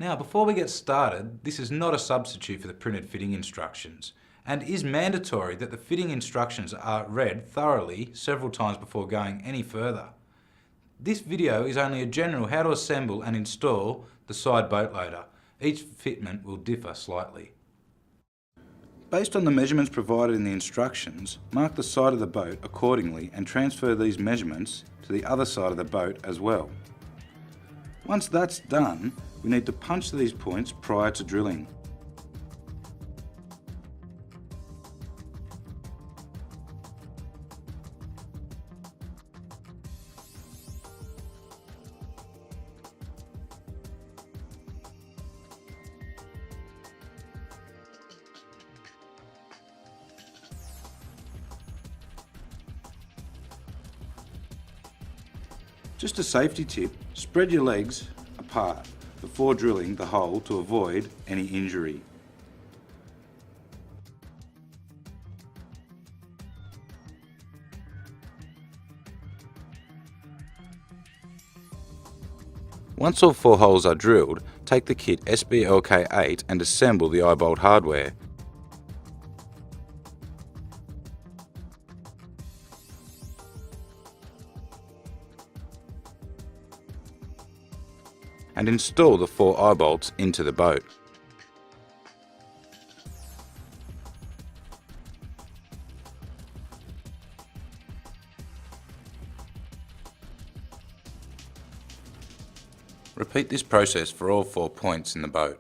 Now, before we get started, this is not a substitute for the printed fitting instructions, and is mandatory that the fitting instructions are read thoroughly several times before going any further. This video is only a general how to assemble and install the side boat loader. Each fitment will differ slightly. Based on the measurements provided in the instructions, mark the side of the boat accordingly and transfer these measurements to the other side of the boat as well. Once that's done, we need to punch these points prior to drilling. Just a safety tip, spread your legs apart before drilling the hole to avoid any injury. Once all 4 holes are drilled, take the kit SBLK8 and assemble the eye-bolt hardware. And install the 4 eye bolts into the boat. Repeat this process for all 4 points in the boat.